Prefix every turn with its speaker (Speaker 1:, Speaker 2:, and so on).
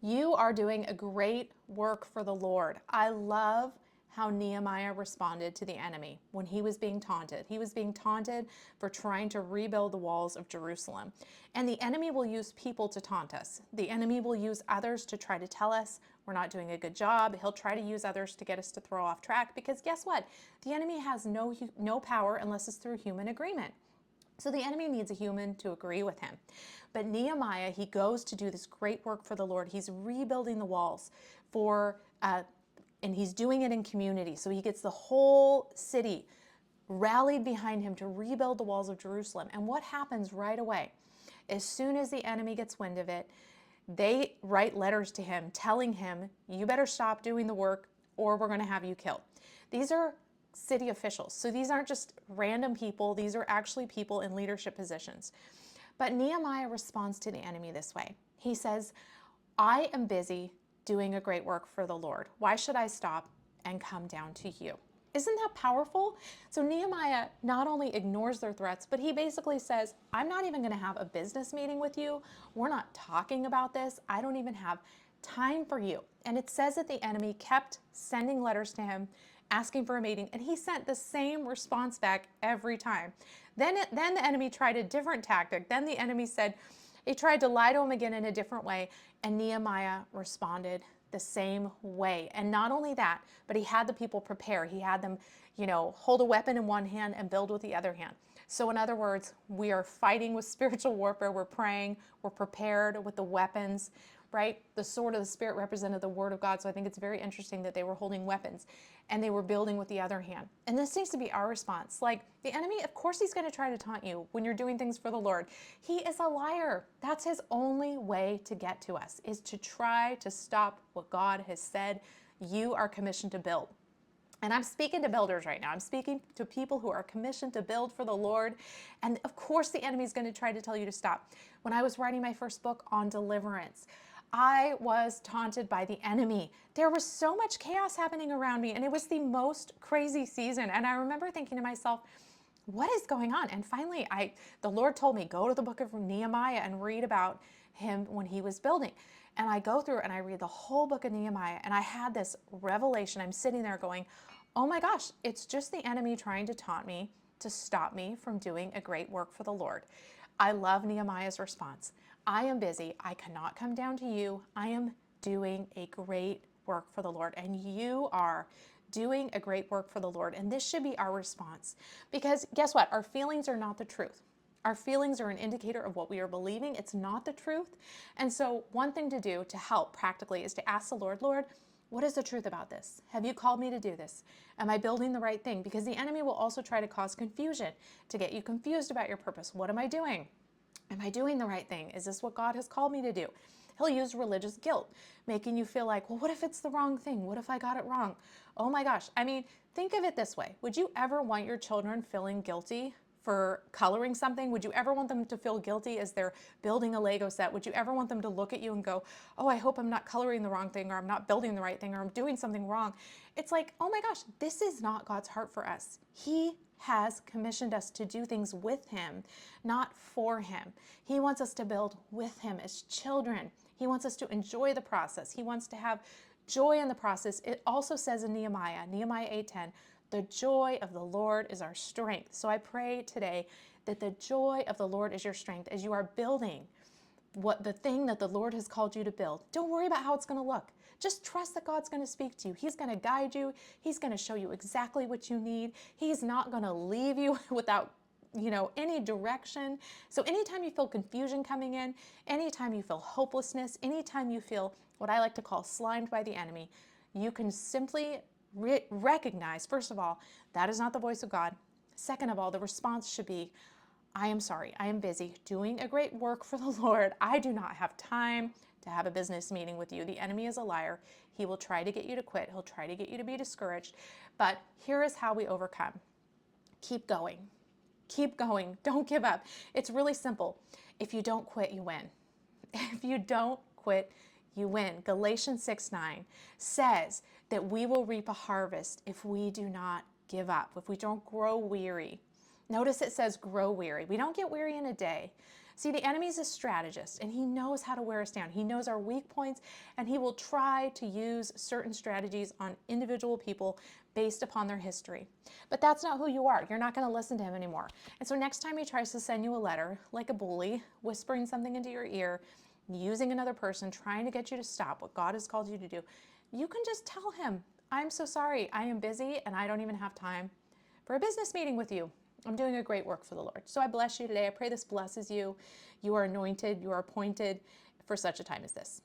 Speaker 1: You are doing a great work for the Lord. I love how Nehemiah responded to the enemy when he was being taunted. He was being taunted for trying to rebuild the walls of Jerusalem. And the enemy will use people to taunt us. The enemy will use others to try to tell us we're not doing a good job. He'll try to use others to get us to throw off track because guess what? The enemy has no power unless it's through human agreement. So the enemy needs a human to agree with him. But Nehemiah, he goes to do this great work for the Lord. He's rebuilding the walls and he's doing it in community. So he gets the whole city rallied behind him to rebuild the walls of Jerusalem. And what happens right away? As soon as the enemy gets wind of it, they write letters to him telling him, you better stop doing the work or we're going to have you killed. These are city officials. So these aren't just random people. These are actually people in leadership positions. But Nehemiah responds to the enemy this way. He says, I am busy doing a great work for the Lord. Why should I stop and come down to you? Isn't that powerful? So Nehemiah not only ignores their threats, but he basically says, I'm not even going to have a business meeting with you. We're not talking about this. I don't even have time for you. And it says that the enemy kept sending letters to him, asking for a meeting, and he sent the same response back every time. Then the enemy tried a different tactic. Then the enemy said, he tried to lie to him again in a different way, and Nehemiah responded the same way. And not only that, but he had the people prepare. He had them, hold a weapon in one hand and build with the other hand. So in other words, we are fighting with spiritual warfare. We're praying. We're prepared with the weapons, right? The sword of the Spirit represented the Word of God. So I think it's very interesting that they were holding weapons and they were building with the other hand. And this needs to be our response. Like the enemy, of course, he's going to try to taunt you when you're doing things for the Lord. He is a liar. That's his only way to get to us, is to try to stop what God has said you are commissioned to build. And I'm speaking to builders right now. I'm speaking to people who are commissioned to build for the Lord. And of course, the enemy is going to try to tell you to stop. When I was writing my first book on deliverance, I was taunted by the enemy. There was so much chaos happening around me, and it was the most crazy season. And I remember thinking to myself, what is going on? And finally, the Lord told me, go to the book of Nehemiah and read about him when he was building. And I go through and I read the whole book of Nehemiah, and I had this revelation. I'm sitting there going, oh my gosh, it's just the enemy trying to taunt me, to stop me from doing a great work for the Lord. I love Nehemiah's response. I am busy. I cannot come down to you. I am doing a great work for the Lord, and you are doing a great work for the Lord. And this should be our response, because guess what? Our feelings are not the truth. Our feelings are an indicator of what we are believing. It's not the truth. And so one thing to do to help practically is to ask the Lord, Lord, what is the truth about this? Have you called me to do this? Am I building the right thing? Because the enemy will also try to cause confusion, to get you confused about your purpose. What am I doing? Am I doing the right thing? Is this what God has called me to do? He'll use religious guilt, making you feel like, well, what if it's the wrong thing? What if I got it wrong? Oh my gosh. I mean, think of it this way. Would you ever want your children feeling guilty for coloring something? Would you ever want them to feel guilty as they're building a Lego set? Would you ever want them to look at you and go, oh, I hope I'm not coloring the wrong thing, or I'm not building the right thing, or I'm doing something wrong? It's like, oh my gosh, this is not God's heart for us. He has commissioned us to do things with him, not for him. He wants us to build with him as children. He wants us to enjoy the process. He wants to have joy in the process. It also says in Nehemiah 8:10, the joy of the Lord is our strength. So I pray today that the joy of the Lord is your strength as you are building the thing that the Lord has called you to build. Don't worry about how it's going to look. Just trust that God's going to speak to you. He's going to guide you. He's going to show you exactly what you need. He's not going to leave you without any direction. So anytime you feel confusion coming in, anytime you feel hopelessness, anytime you feel what I like to call slimed by the enemy, you can simply recognize, first of all, that is not the voice of God. Second of all, the response should be, I am sorry. I am busy doing a great work for the Lord. I do not have time to have a business meeting with you. The enemy is a liar. He will try to get you to quit. He'll try to get you to be discouraged. But here is how we overcome. Keep going. Keep going. Don't give up. It's really simple. If you don't quit, you win. If you don't quit, you win. Galatians 6:9 says that we will reap a harvest if we do not give up, if we don't grow weary. Notice it says grow weary. We don't get weary in a day. See, the enemy's a strategist, and he knows how to wear us down. He knows our weak points, and he will try to use certain strategies on individual people based upon their history. But that's not who you are. You're not going to listen to him anymore. And so next time he tries to send you a letter, like a bully, whispering something into your ear, using another person, trying to get you to stop what God has called you to do, you can just tell him, I'm so sorry. I am busy, and I don't even have time for a business meeting with you. I'm doing a great work for the Lord. So I bless you today. I pray this blesses you. You are anointed. You are appointed for such a time as this.